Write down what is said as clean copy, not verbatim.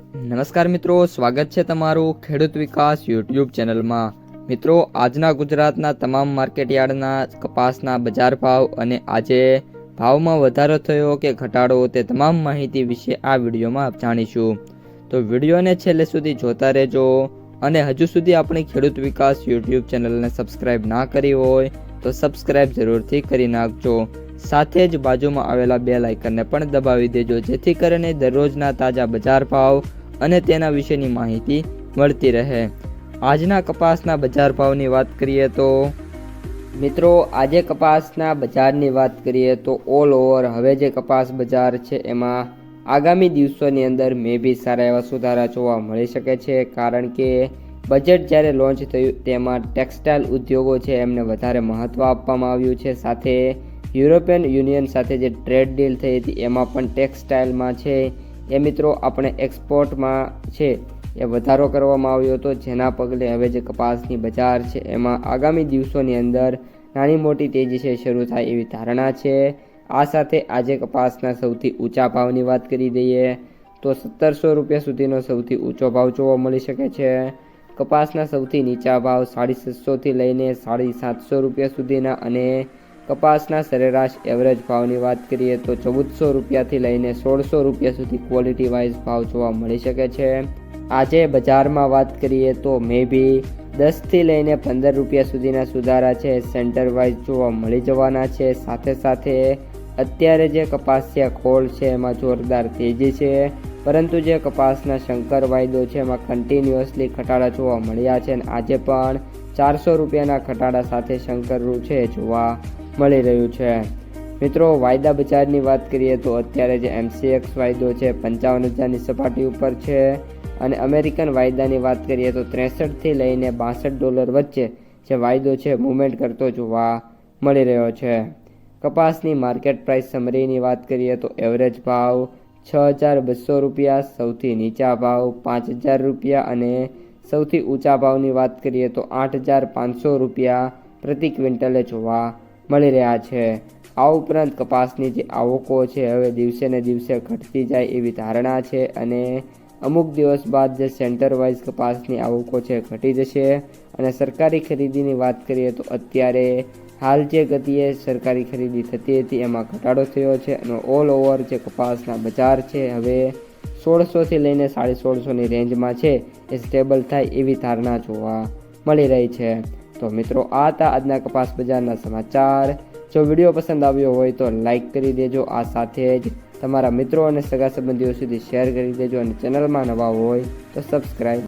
નમસ્કાર મિત્રો, સ્વાગત છે તમારું ખેડૂત વિકાસ યુટ્યુબ ચેનલમાં। મિત્રો, આજના ગુજરાતના તમામ માર્કેટયાર્ડના કપાસના બજાર ભાવ અને આજે ભાવમાં વધારો થયો કે ઘટાડો તે તમામ માહિતી વિશે આ વિડીયોમાં જાણીશું। તો વિડીયોને છેલ્લે સુધી જોતા રહેજો અને હજુ સુધી આપણી ખેડૂત વિકાસ યુટ્યુબ ચેનલને સબસ્ક્રાઇબ ના કરી હોય તો સબસ્ક્રાઇબ જરૂરથી કરી નાખજો। સાથે જ બાજુમાં આવેલા બેલ આઇકનને પણ દબાવી દેજો, જેથી કરીને દરરોજના તાજા બજાર ભાવ અને તેના વિશેની માહિતી મળતી રહે। આજના કપાસના બજાર ભાવની વાત કરીએ તો મિત્રો, આજે કપાસના બજારની વાત કરીએ તો ઓલ ઓવર હવે જે કપાસ બજાર છે એમાં આગામી દિવસોની અંદર મે બી સારા એવા સુધારા જોવા મળી શકે છે, કારણ કે બજેટ જ્યારે લોન્ચ થયું તેમાં ટેક્સટાઇલ ઉદ્યોગો છે એમને વધારે મહત્ત્વ આપવામાં આવ્યું છે। સાથે યુરોપિયન યુનિયન સાથે જે ટ્રેડ ડીલ થઈ હતી એમાં પણ ટેક્સટાઇલમાં છે એ મિત્રો આપણે એક્સપોર્ટમાં છે એ વધારો કરવામાં આવ્યો હતો, જેના પગલે હવે જે કપાસની બજાર છે એમાં આગામી દિવસોની અંદર નાની મોટી તેજી છે શરૂ થાય એવી ધારણા છે। આ સાથે આજે કપાસના સૌથી ઊંચા ભાવની વાત કરી દઈએ તો 1700 રૂપિયા સુધીનો સૌથી ઊંચો ભાવ જોવા મળી શકે છે। કપાસના સૌથી નીચા ભાવ 650થી લઈને 750 રૂપિયા સુધીના અને કપાસના સરેરાશ એવરેજ ભાવની વાત કરીએ તો 1400 રૂપિયાથી લઈને 1600 રૂપિયા સુધી ક્વોલિટી વાઇઝ ભાવ જોવા મળી શકે છે। આજે બજારમાં વાત કરીએ તો મે બી 10થી લઈને 15 રૂપિયા સુધીના સુધારા છે સેન્ટર વાઇઝ જોવા મળી જવાના છે। સાથે સાથે અત્યારે જે કપાસિયા ખોળ છે એમાં જોરદાર તેજી છે, પરંતુ જે કપાસના શંકર વાયદો છે એમાં કન્ટિન્યુઅસલી ઘટાડા જોવા મળ્યા છે અને આજે પણ 400 રૂપિયાના ઘટાડા સાથે શંકરનું છે જોવા મળી રહ્યું છે। મિત્રો, વાયદા બજારની વાત કરીએ તો અત્યારે જે MCX વાયદો છે 55,000ની સપાટી ઉપર છે અને અમેરિકન વાયદાની વાત કરીએ તો 63થી લઈને $62 વચ્ચે જે વાયદો છે મૂવમેન્ટ કરતો જોવા મળી રહ્યો છે। કપાસની માર્કેટ પ્રાઇસ સમરીની વાત કરીએ તો એવરેજ ભાવ 6,200 રૂપિયા, સૌથી નીચા ભાવ 5,000 રૂપિયા અને સૌથી ઊંચા ભાવની વાત કરીએ તો 8,500 રૂપિયા પ્રતિ ક્વિન્ટલે જોવા મળી રહ્યા છે। આ ઉપરાંત કપાસની જે આવકો છે હવે દિવસે ને દિવસે ઘટતી જાય એવી ધારણા છે અને અમુક દિવસ બાદ જે સેન્ટર વાઇઝ કપાસની આવકો છે ઘટી જશે અને સરકારી ખરીદીની વાત કરીએ તો અત્યારે હાલ જે ગતિએ સરકારી ખરીદી થતી હતી એમાં ઘટાડો થયો છે અને ઓલ ઓવર જે કપાસના બજાર છે હવે 1600થી લઈને 1650ની રેન્જમાં છે એ સ્ટેબલ થાય એવી ધારણા જોવા મળી રહી છે। તો મિત્રો, આ હતા આજના કપાસ બજારના સમાચાર। જો વિડીયો પસંદ આવ્યો હોય તો લાઈક કરી દેજો, આ સાથે જ તમારા મિત્રો અને સગા સંબંધીઓ સુધી શેર કરી દેજો અને ચેનલમાં નવા હોય તો સબસ્ક્રાઈબ